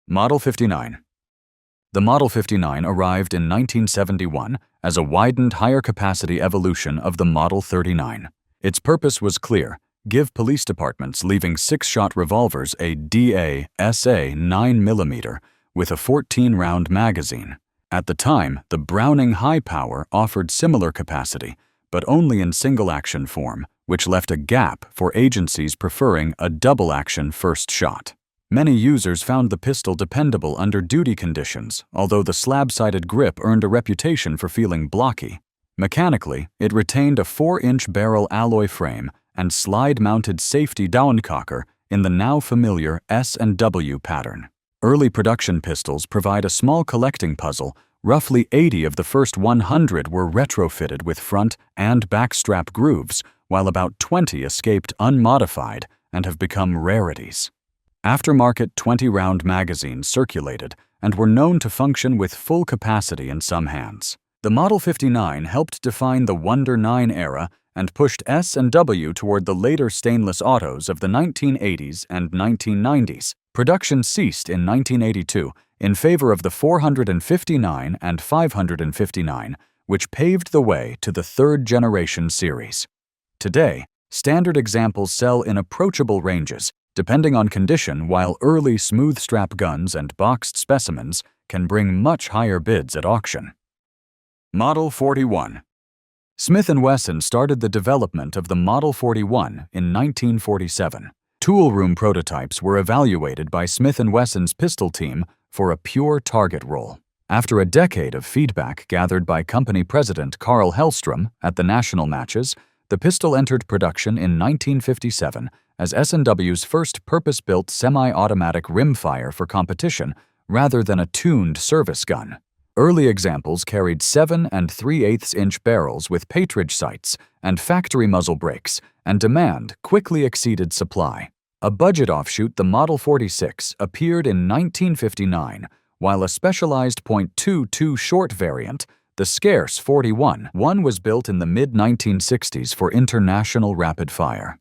Model 59. The Model 59 arrived in 1971 as a widened, higher-capacity evolution of the Model 39. Its purpose was clear: give police departments leaving 6-shot revolvers a DA/SA 9mm with a 14-round magazine. At the time, the Browning High Power offered similar capacity, but only in single-action form, which left a gap for agencies preferring a double-action first shot. Many users found the pistol dependable under duty conditions, although the slab-sided grip earned a reputation for feeling blocky. Mechanically, it retained a 4-inch barrel alloy frame and slide-mounted safety downcocker in the now familiar S&W pattern. Early production pistols provide a small collecting puzzle. Roughly 80 of the first 100 were retrofitted with front and back strap grooves, while about 20 escaped unmodified and have become rarities. Aftermarket 20-round magazines circulated and were known to function with full capacity in some hands. The Model 59 helped define the Wonder 9 era and pushed S&W toward the later stainless autos of the 1980s and 1990s. Production ceased in 1982 in favor of the 459 and 559, which paved the way to the third-generation series. Today, standard examples sell in approachable ranges, depending on condition, while early smooth-strap guns and boxed specimens can bring much higher bids at auction. Model 41. Smith & Wesson started the development of the Model 41 in 1947. Toolroom prototypes were evaluated by Smith & Wesson's pistol team for a pure target roll. After a decade of feedback gathered by company president Carl Hellstrom at the national matches, the pistol entered production in 1957 as S&W's first purpose-built semi-automatic rimfire for competition rather than a tuned service gun. Early examples carried 7 3/8-inch barrels with patridge sights and factory muzzle brakes, and demand quickly exceeded supply. A budget offshoot, the Model 46, appeared in 1959, while a specialized .22 short variant, the scarce 41, was built in the mid-1960s for international rapid fire.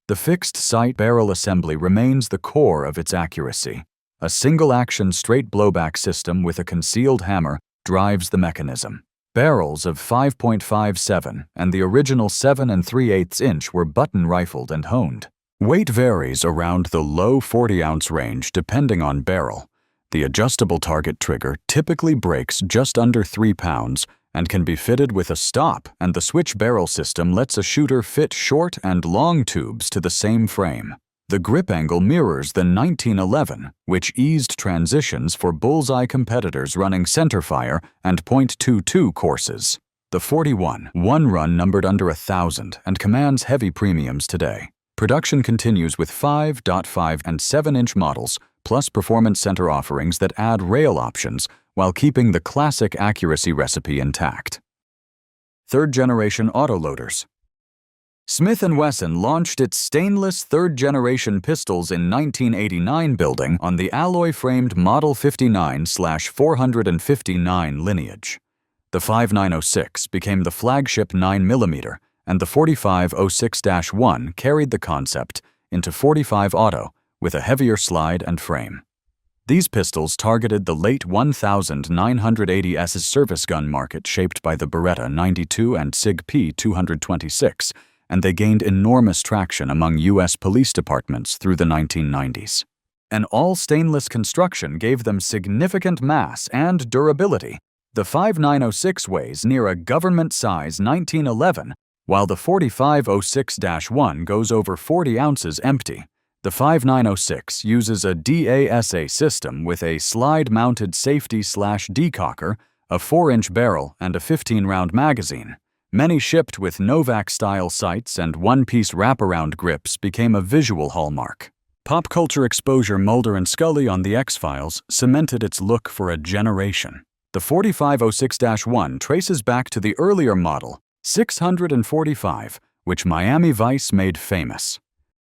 The fixed sight barrel assembly remains the core of its accuracy. A single-action straight blowback system with a concealed hammer drives the mechanism. Barrels of 5.57 and the original 7 3/8-inch were button-rifled and honed. Weight varies around the low 40-ounce range depending on barrel. The adjustable target trigger typically breaks just under 3 pounds and can be fitted with a stop, and the switch barrel system lets a shooter fit short and long tubes to the same frame. The grip angle mirrors the 1911, which eased transitions for bullseye competitors running centerfire and .22 courses. The 41, one run numbered under 1,000 and commands heavy premiums today. Production continues with 5.5 and 7-inch models, plus performance center offerings that add rail options while keeping the classic accuracy recipe intact. Third-generation autoloaders. Smith & Wesson launched its stainless third-generation pistols in 1989, building on the alloy-framed Model 59/459 lineage. The 5906 became the flagship 9mm, and the 4506-1 carried the concept into .45 Auto with a heavier slide and frame. These pistols targeted the late 1980s service gun market shaped by the Beretta 92 and SIG P226, and they gained enormous traction among U.S. police departments through the 1990s. An all-stainless construction gave them significant mass and durability. The 5906 weighs near a government-size 1911, while the 4506-1 goes over 40 ounces empty. The 5906 uses a DASA system with a slide-mounted safety/decocker, a 4-inch barrel, and a 15-round magazine. Many shipped with Novak-style sights and one-piece wraparound grips became a visual hallmark. Pop culture exposure Mulder and Scully on The X-Files cemented its look for a generation. The 4506-1 traces back to the earlier model, 645, which Miami Vice made famous.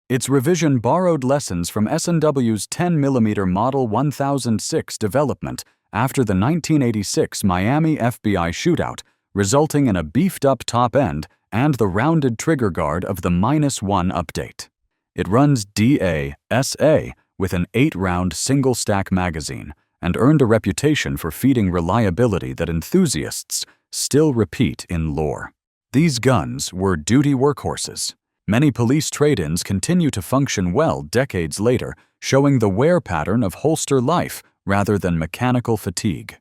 Its revision borrowed lessons from S&W's 10mm Model 1006 development after the 1986 Miami FBI shootout, resulting in a beefed-up top end and the rounded trigger guard of the -1 update. It runs DASA with an 8-round single-stack magazine and earned a reputation for feeding reliability that enthusiasts still repeat in lore. These guns were duty workhorses. Many police trade-ins continue to function well decades later, showing the wear pattern of holster life rather than mechanical fatigue.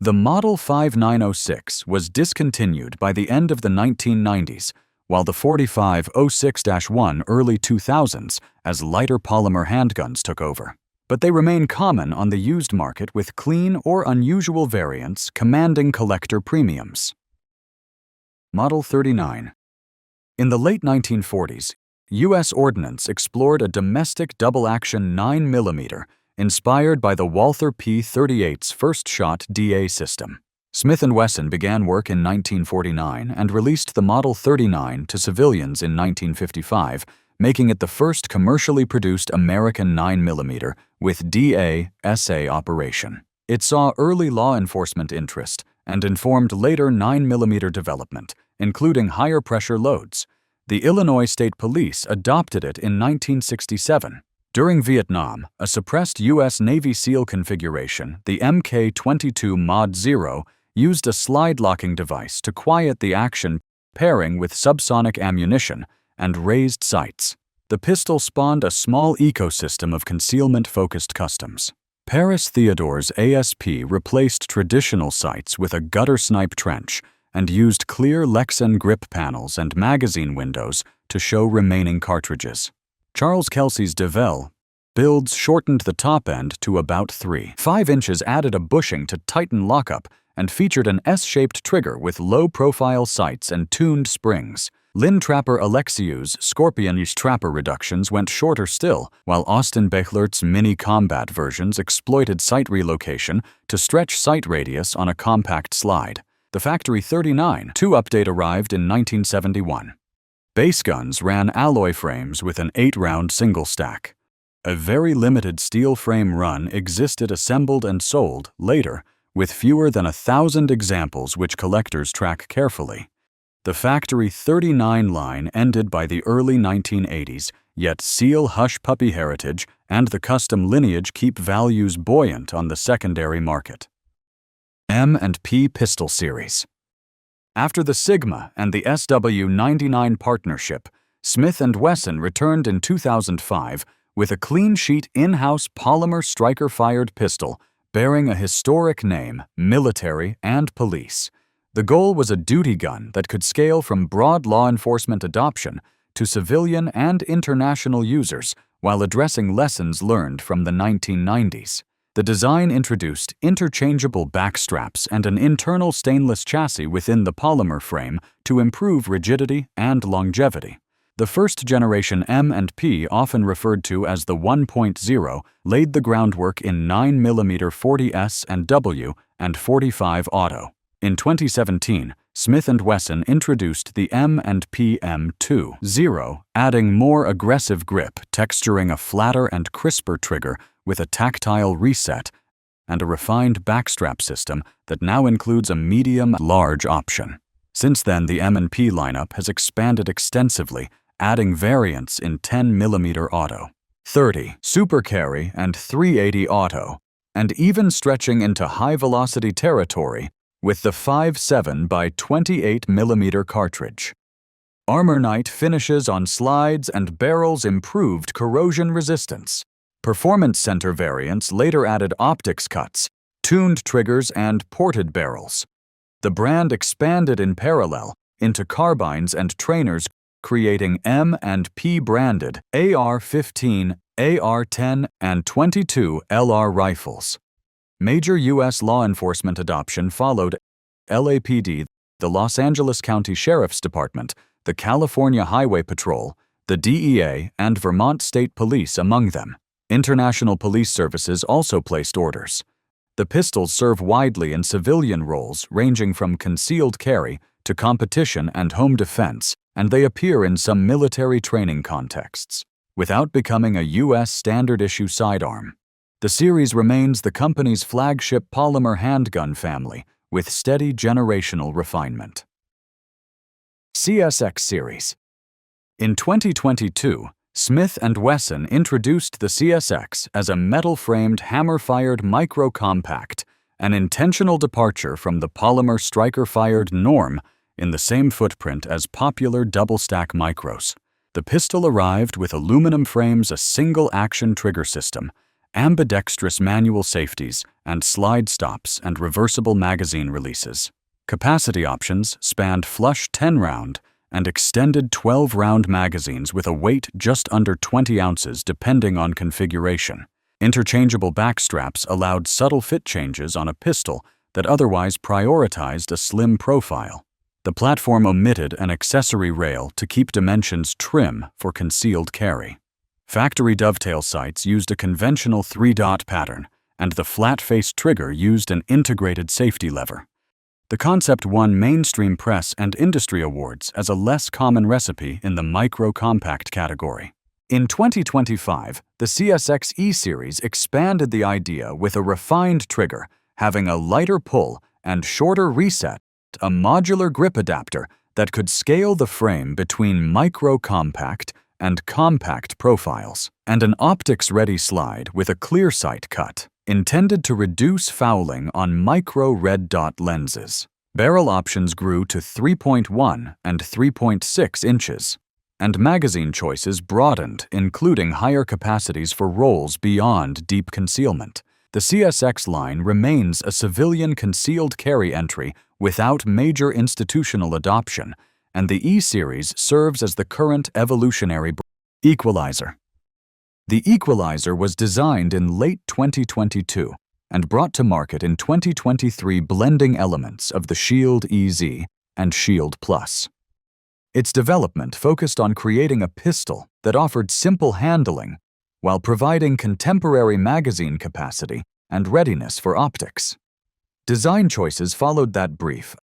The Model 5906 was discontinued by the end of the 1990s, while the 4506-1 early 2000s as lighter polymer handguns took over. But they remain common on the used market with clean or unusual variants commanding collector premiums. Model 39. In the late 1940s, U.S. Ordnance explored a domestic double-action 9mm inspired by the Walther P-38's first-shot DA system. Smith & Wesson began work in 1949 and released the Model 39 to civilians in 1955, making it the first commercially produced American 9mm with DA/SA operation. It saw early law enforcement interest and informed later 9mm development, including higher pressure loads. The Illinois State Police adopted it in 1967. During Vietnam, a suppressed U.S. Navy SEAL configuration, the Mk-22 Mod 0, used a slide-locking device to quiet the action, pairing with subsonic ammunition and raised sights. The pistol spawned a small ecosystem of concealment-focused customs. Paris Theodore's ASP replaced traditional sights with a gutter snipe trench and used clear Lexan grip panels and magazine windows to show remaining cartridges. Charles Kelsey's DeVille builds shortened the top end to about 3.5 inches, added a bushing to tighten lockup, and featured an S-shaped trigger with low-profile sights and tuned springs. Lynn Trapper Alexiou's Scorpion-ish Trapper reductions went shorter still, while Austin Bechlert's mini-combat versions exploited sight relocation to stretch sight radius on a compact slide. The Factory 39 2 update arrived in 1971. Base guns ran alloy frames with an 8-round single stack. A very limited steel frame run existed assembled and sold later, with fewer than 1,000 examples which collectors track carefully. The Factory 39 line ended by the early 1980s, yet SEAL hush puppy heritage and the custom lineage keep values buoyant on the secondary market. M&P Pistol Series. After the Sigma and the SW99 partnership, Smith & Wesson returned in 2005 with a clean-sheet in-house polymer striker-fired pistol bearing a historic name, military and police. The goal was a duty gun that could scale from broad law enforcement adoption to civilian and international users while addressing lessons learned from the 1990s. The design introduced interchangeable backstraps and an internal stainless chassis within the polymer frame to improve rigidity and longevity. The first-generation M&P, often referred to as the 1.0, laid the groundwork in 9mm 40S and W and 45 Auto. In 2017, Smith & Wesson introduced the M&P M2.0, adding more aggressive grip, texturing a flatter and crisper trigger with a tactile reset and a refined backstrap system that now includes a medium-large option. Since then, the M&P lineup has expanded extensively, adding variants in 10mm Auto, 30 Super Carry and 380 Auto, and even stretching into high-velocity territory with the 5.7 by 28mm cartridge. Armor Night finishes on slides and barrels improved corrosion resistance. Performance Center variants later added optics cuts, tuned triggers, and ported barrels. The brand expanded in parallel into carbines and trainers, creating M&P branded AR-15, AR-10, and 22 LR rifles. Major U.S. law enforcement adoption followed: LAPD, the Los Angeles County Sheriff's Department, the California Highway Patrol, the DEA, and Vermont State Police among them. International police services also placed orders. The pistols serve widely in civilian roles ranging from concealed carry to competition and home defense, and they appear in some military training contexts, without becoming a U.S. standard-issue sidearm. The series remains the company's flagship polymer handgun family, with steady generational refinement. CSX Series. In 2022, Smith & Wesson introduced the CSX as a metal-framed hammer-fired micro-compact, an intentional departure from the polymer striker-fired norm in the same footprint as popular double-stack micros. The pistol arrived with aluminum frames, a single-action trigger system, ambidextrous manual safeties, and slide stops and reversible magazine releases. Capacity options spanned flush 10-round and extended 12-round magazines with a weight just under 20 ounces depending on configuration. Interchangeable back straps allowed subtle fit changes on a pistol that otherwise prioritized a slim profile. The platform omitted an accessory rail to keep dimensions trim for concealed carry. Factory dovetail sights used a conventional 3-dot pattern, and the flat-faced trigger used an integrated safety lever. The concept won mainstream press and industry awards as a less common recipe in the micro-compact category. In 2025, the CSX E-Series expanded the idea with a refined trigger, having a lighter pull and shorter reset, a modular grip adapter that could scale the frame between micro-compact and compact profiles, and an optics-ready slide with a clear sight cut, intended to reduce fouling on micro red dot lenses. Barrel options grew to 3.1 and 3.6 inches, and magazine choices broadened, including higher capacities for rolls beyond deep concealment. The CSX line remains a civilian concealed carry entry without major institutional adoption, and the E-Series serves as the current evolutionary equalizer. The equalizer was designed in late 2022 and brought to market in 2023, blending elements of the Shield EZ and Shield Plus. Its development focused on creating a pistol that offered simple handling while providing contemporary magazine capacity and readiness for optics. Design choices followed that brief,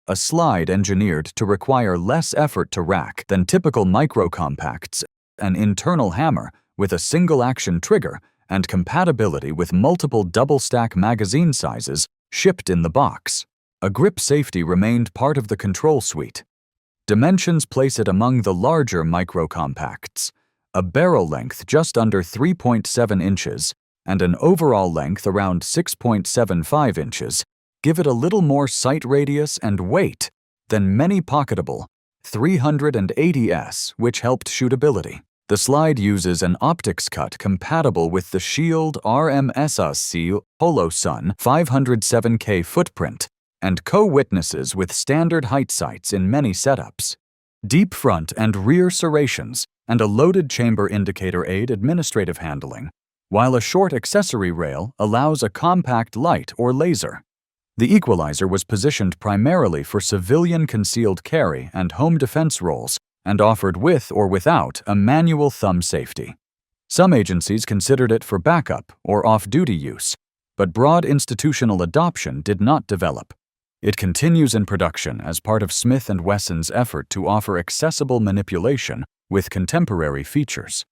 a slide engineered to require less effort to rack than typical micro-compacts, an internal hammer with a single-action trigger, and compatibility with multiple double-stack magazine sizes shipped in the box. A grip safety remained part of the control suite. Dimensions place it among the larger micro-compacts, a barrel length just under 3.7 inches and an overall length around 6.75 inches give it a little more sight radius and weight than many pocketable 380s, which helped shootability. The slide uses an optics cut compatible with the Shield RMSSC HoloSun 507K footprint and co-witnesses with standard height sights in many setups. Deep front and rear serrations and a loaded chamber indicator aid administrative handling, while a short accessory rail allows a compact light or laser. The equalizer was positioned primarily for civilian concealed carry and home defense roles and offered with or without a manual thumb safety. Some agencies considered it for backup or off-duty use, but broad institutional adoption did not develop. It continues in production as part of Smith & Wesson's effort to offer accessible manipulation with contemporary features.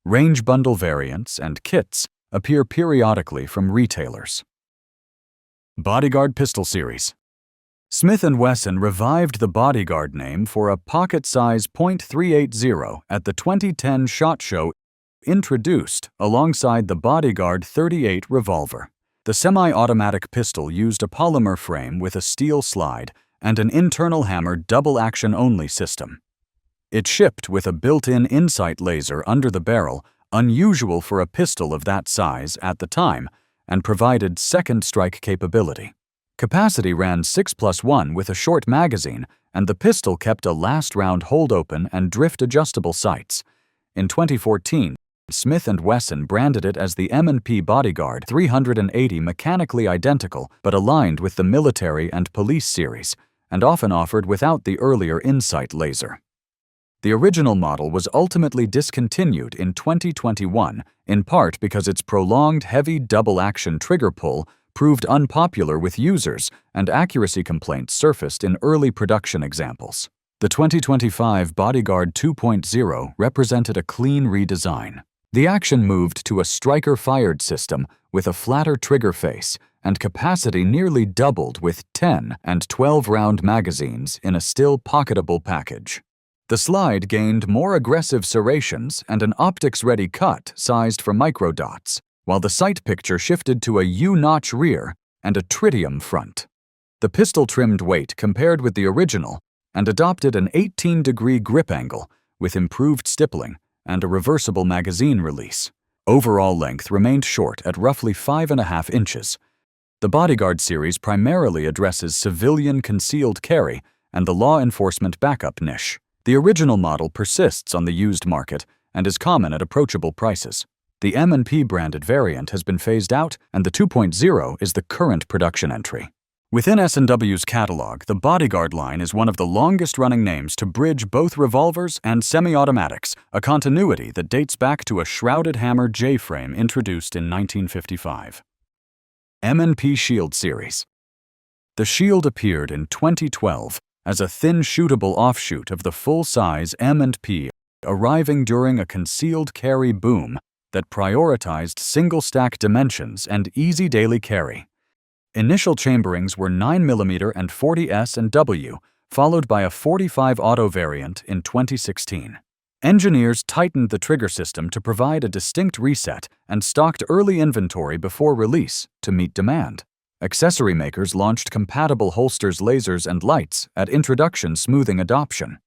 Range bundle variants and kits appear periodically from retailers. Bodyguard Pistol Series. Smith & Wesson revived the Bodyguard name for a pocket-size .380 at the 2010 SHOT Show, introduced alongside the Bodyguard 38 revolver. The semi-automatic pistol used a polymer frame with a steel slide and an internal hammer double-action-only system. It shipped with a built-in insight laser under the barrel, unusual for a pistol of that size at the time, and provided second strike capability. Capacity ran 6+1 with a short magazine, and the pistol kept a last-round hold-open and drift-adjustable sights. In 2014, Smith & Wesson branded it as the M&P Bodyguard 380, mechanically identical but aligned with the military and police series, and often offered without the earlier Insight laser. The original model was ultimately discontinued in 2021, in part because its prolonged heavy double-action trigger pull proved unpopular with users and accuracy complaints surfaced in early production examples. The 2025 Bodyguard 2.0 represented a clean redesign. The action moved to a striker-fired system with a flatter trigger face, and capacity nearly doubled with 10 and 12-round magazines in a still pocketable package. The slide gained more aggressive serrations and an optics-ready cut sized for microdots, while the sight picture shifted to a U-notch rear and a tritium front. The pistol trimmed weight compared with the original and adopted an 18-degree grip angle with improved stippling and a reversible magazine release. Overall length remained short at roughly 5.5 inches. The Bodyguard series primarily addresses civilian concealed carry and the law enforcement backup niche. The original model persists on the used market and is common at approachable prices. The M&P branded variant has been phased out, and the 2.0 is the current production entry. Within S&W's catalog, the Bodyguard line is one of the longest-running names to bridge both revolvers and semi-automatics, a continuity that dates back to a shrouded hammer J-frame introduced in 1955. M&P Shield Series. The Shield appeared in 2012 as a thin shootable offshoot of the full-size M&P, arriving during a concealed carry boom that prioritized single-stack dimensions and easy daily carry. Initial chamberings were 9mm and 40S and W, followed by a 45 auto variant in 2016. Engineers tightened the trigger system to provide a distinct reset and stocked early inventory before release to meet demand. Accessory makers launched compatible holsters, lasers, and lights at introduction, smoothing adoption.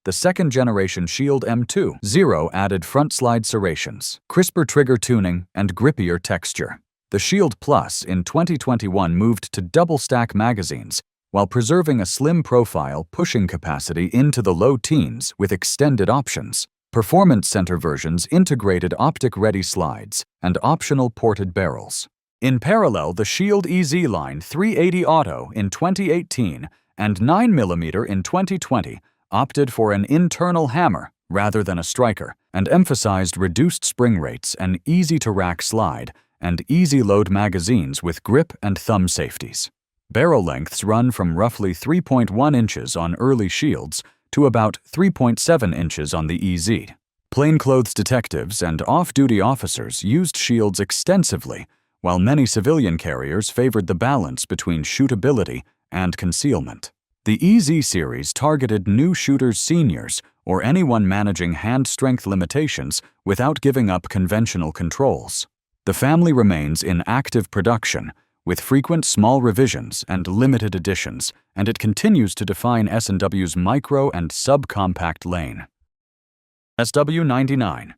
The second-generation Shield M2.0 added front slide serrations, crisper trigger tuning, and grippier texture. The Shield Plus in 2021 moved to double-stack magazines while preserving a slim profile, pushing capacity into the low teens with extended options. Performance Center versions integrated optic-ready slides and optional ported barrels. In parallel, the Shield EZ line 380 Auto in 2018 and 9mm in 2020 opted for an internal hammer rather than a striker and emphasized reduced spring rates, an easy-to-rack slide, and easy-load magazines with grip and thumb safeties. Barrel lengths run from roughly 3.1 inches on early Shields to about 3.7 inches on the EZ. Plainclothes detectives and off-duty officers used Shields extensively, while many civilian carriers favored the balance between shootability and concealment. The EZ series targeted new shooters, seniors, or anyone managing hand strength limitations without giving up conventional controls. The family remains in active production, with frequent small revisions and limited editions, and it continues to define S&W's micro and subcompact lane. SW99.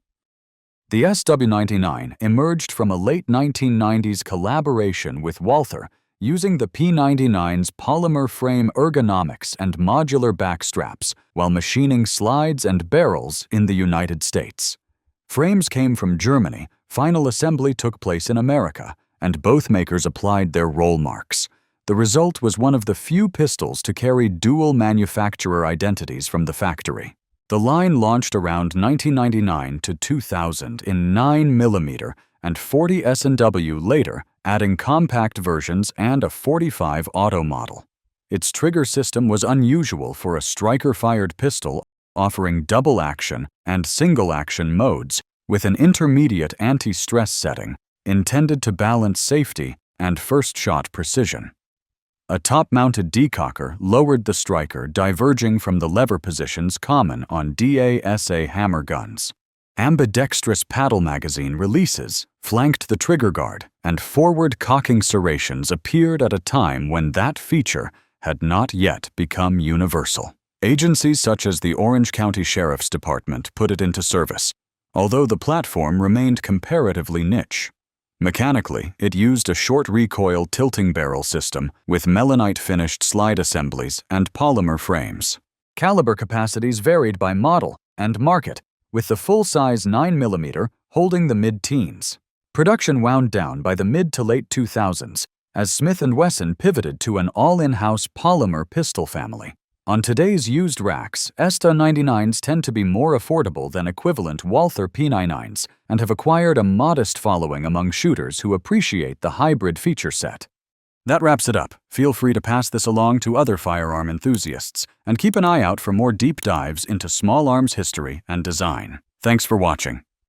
The SW99 emerged from a late 1990s collaboration with Walther, using the P99's polymer frame ergonomics and modular backstraps while machining slides and barrels in the United States. Frames came from Germany, final assembly took place in America, and both makers applied their roll marks. The result was one of the few pistols to carry dual manufacturer identities from the factory. The line launched around 1999 to 2000 in 9mm and 40 S&W later, adding compact versions and a 45 auto model. Its trigger system was unusual for a striker-fired pistol, offering double-action and single-action modes with an intermediate anti-stress setting intended to balance safety and first-shot precision. A top-mounted decocker lowered the striker, diverging from the lever positions common on DASA hammer guns. Ambidextrous paddle magazine releases flanked the trigger guard, and forward cocking serrations appeared at a time when that feature had not yet become universal. Agencies such as the Orange County Sheriff's Department put it into service, although the platform remained comparatively niche. Mechanically, it used a short recoil tilting barrel system with melanite-finished slide assemblies and polymer frames. Caliber capacities varied by model and market, with the full-size 9mm holding the mid-teens. Production wound down by the mid to late 2000s as Smith & Wesson pivoted to an all-in-house polymer pistol family. On today's used racks, SW99s tend to be more affordable than equivalent Walther P99s and have acquired a modest following among shooters who appreciate the hybrid feature set. That wraps it up. Feel free to pass this along to other firearm enthusiasts, and keep an eye out for more deep dives into small arms history and design. Thanks for watching.